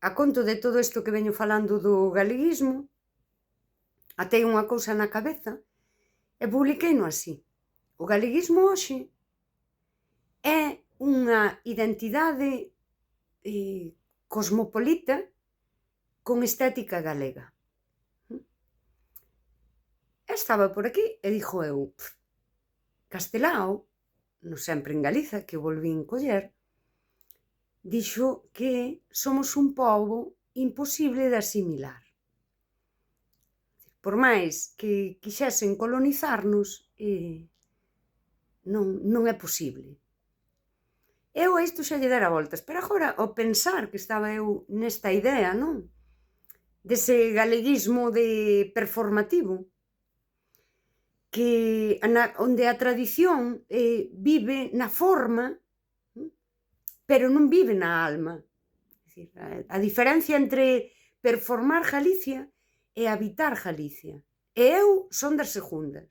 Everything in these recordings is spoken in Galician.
a conto de todo isto que veño falando do galeguismo, atei unha cousa na cabeza e publiqueino así: o galeguismo hoxe é unha identidade cosmopolita con estética galega. E estaba por aquí e dixo eu: Castelao, no Sempre en Galiza, que o volvín coller, dixo que somos un pobo imposible de asimilar. Por máis que quixesen colonizarnos, non é posible. Eu a isto xa lle dera voltas, pero agora, ao pensar que estaba eu nesta idea, non? Dese galeguismo de performativo, que onde a tradición vive na forma, pero non vive na alma. A diferencia entre performar Galicia e habitar Galicia. E eu son das segundas.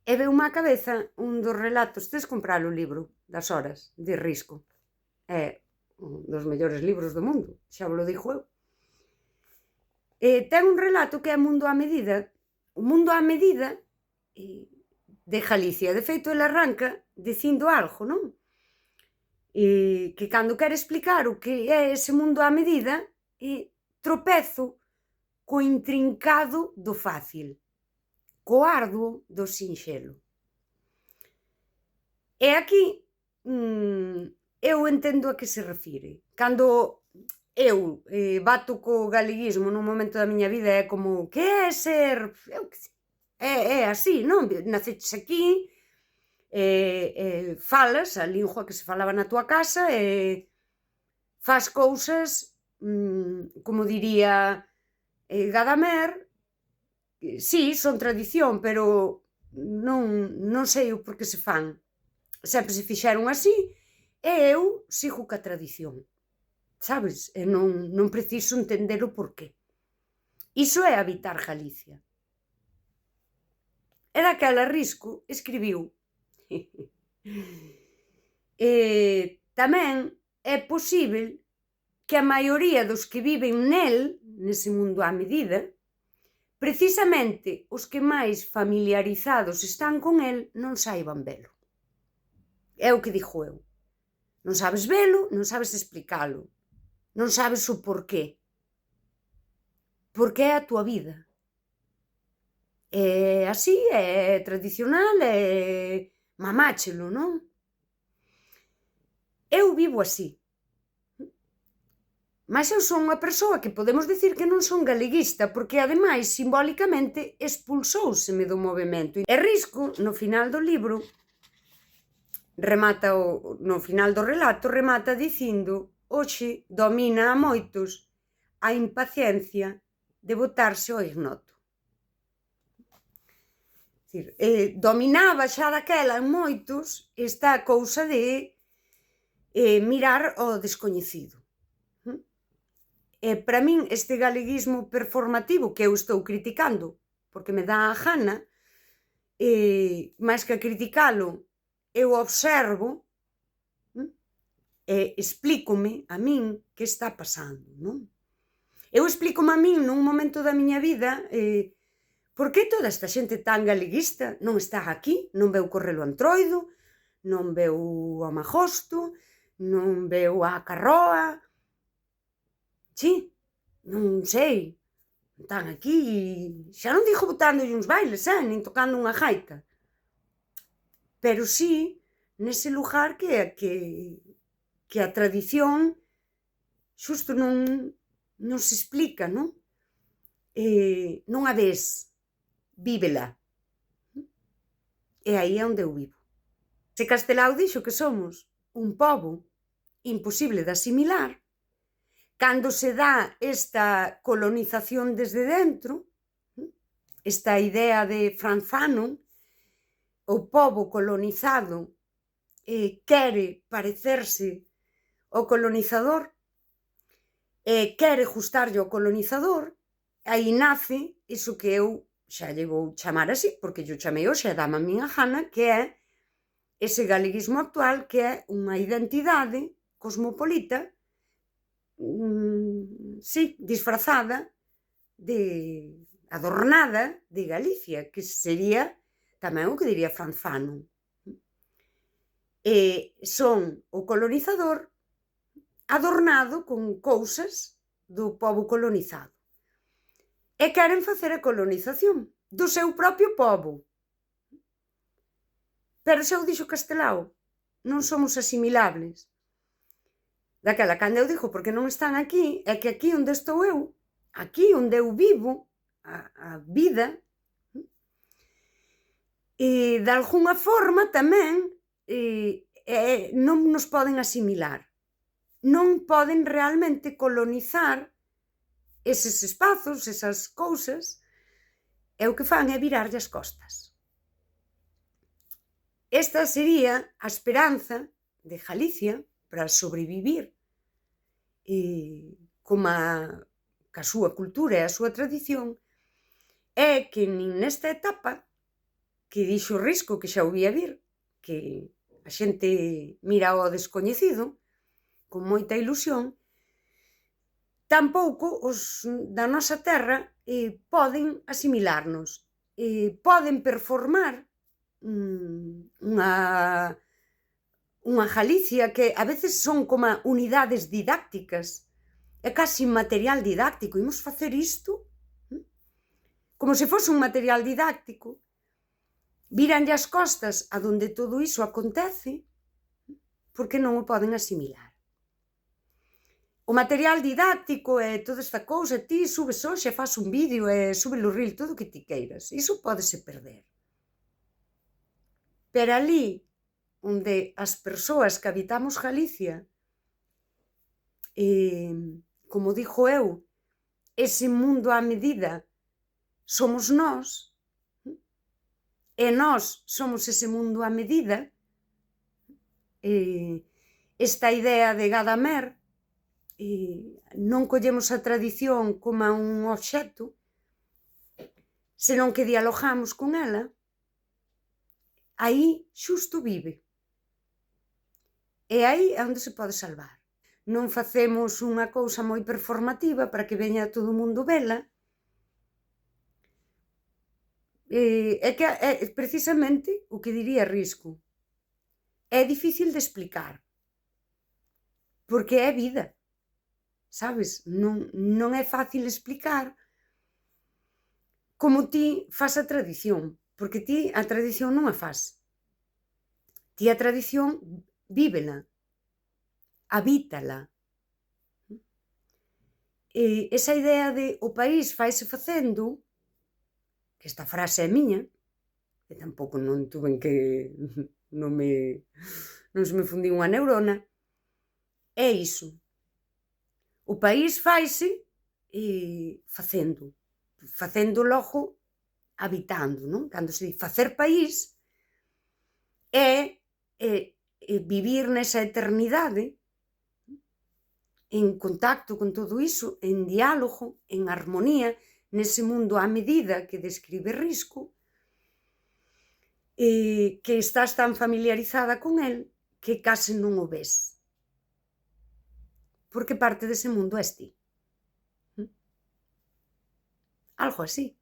E veume á cabeza un dos relatos, tes comprar o libro das horas de Risco. É un dos mellores libros do mundo, xa vos lo dixo eu. Ten un relato que é Mundo á Medida, o mundo á medida de Galicia. De feito, ele arranca dicindo algo, non? Que cando quere explicar o que é ese mundo á medida, tropezo co intrincado do fácil, co arduo do sinxelo. E aquí eu entendo a que se refire. Cando eu bato co galeguismo nun momento da miña vida, é como, que é ser... É así, non? Naceches aquí, falas a lingua que se falaba na túa casa e fas cousas, como diría Gadamer, si, son tradición, pero non sei o por que se fan. Sempre se fixeron así e eu sigo ca tradición, sabes? E non preciso entender o porqué. Iso é habitar Galicia. E daquela Risco escribiu tamén é posíbel que a maioría dos que viven nel, nese mundo á medida, precisamente os que máis familiarizados están con el, non saiban velo. É o que dixo eu. Non sabes velo, non sabes explicalo. Non sabes o porqué. Porque é a túa vida. É así, é tradicional, é mamáchelo, non? Eu vivo así. Mas eu son unha persoa que podemos dicir que non son galeguista, porque ademais, simbólicamente, expulsóuseme do movemento. E Risco, no final do libro, no final do relato, remata dicindo: hoxe domina a moitos a impaciencia de botarse ao ignoto. Dominaba xa daquela en moitos esta cousa de mirar ao descoñecido. E para min este galeguismo performativo que eu estou criticando, porque me dá a gana, máis que criticalo, eu observo e explícome a min que está pasando, non? Eu explícome a min nun momento da miña vida por que toda esta xente tan galeguista non está aquí, non veu Correlo Antroido, non veu o Magosto, non veu a Carroa. Sí, non sei, están aquí, xa non digo botándolle uns bailes, nin tocando unha gaita, pero sí nese lugar que a tradición xusto non se explica, non? Non a ves, vívela. E aí é onde eu vivo. Se Castelao dixo que somos un pobo imposible de asimilar, cando se dá esta colonización desde dentro, esta idea de Frantz Fanon, o pobo colonizado quere parecerse ao colonizador, quere gustarlle ao colonizador, aí nace iso que eu xa lle vou chamar así, porque yo chamei hoxe a dama a miña gana, que é ese galeguismo actual, que é unha identidade cosmopolita sí, disfrazada, adornada de Galicia, que sería tamén o que diría Franz Fanon. Son o colonizador adornado con cousas do pobo colonizado. E queren facer a colonización do seu propio pobo. Pero xa o dixo Castelao, non somos asimilables. Daquela, cando eu digo porque non están aquí, é que aquí onde estou eu, aquí onde eu vivo a vida, e de algunha forma tamén non nos poden asimilar, non poden realmente colonizar eses espazos, esas cousas, e o que fan é virarlle as costas. Esta sería a esperanza de Galicia para sobrevivir ca súa cultura e a súa tradición, é que nin nesta etapa que dixo Risco que xa o vía vir, que a xente mira ao descoñecido con moita ilusión, tampouco os da nosa terra poden asimilarnos, poden performar unha Galicia que a veces son como unidades didácticas, é casi material didáctico, imos facer isto, como se fose un material didáctico, víranlle as costas a donde todo iso acontece, porque non o poden asimilar. O material didáctico é toda esta cousa, ti subes hoxe, faz un vídeo e sube o reel, todo o que ti queiras, iso pódese perder. Pero ali, onde as persoas que habitamos Galicia, como digo eu, ese mundo á medida somos nós, e nós somos ese mundo á medida, esta idea de Gadamer, non collemos a tradición como un obxecto, senón que dialogamos con ela, aí xusto vive. E aí é onde se pode salvar. Non facemos unha cousa moi performativa para que veña todo o mundo vela. É que é precisamente o que diría Risco. É difícil de explicar, porque é vida, sabes? Non é fácil explicar como ti fas a tradición, porque ti a tradición non a fas. Ti a tradición vívela, habítala. Esa idea de o país faise facendo, que esta frase é miña, que tampouco non tuven que... non se me fundiu unha neurona, é iso. O país faise facendo logo habitando, non? Cando se di facer país é vivir nesa eternidade, en contacto con todo iso, en diálogo, en armonía, nese mundo á medida que describe Risco, que estás tan familiarizada con el que case non o ves. Porque parte dese mundo és ti. Algo así.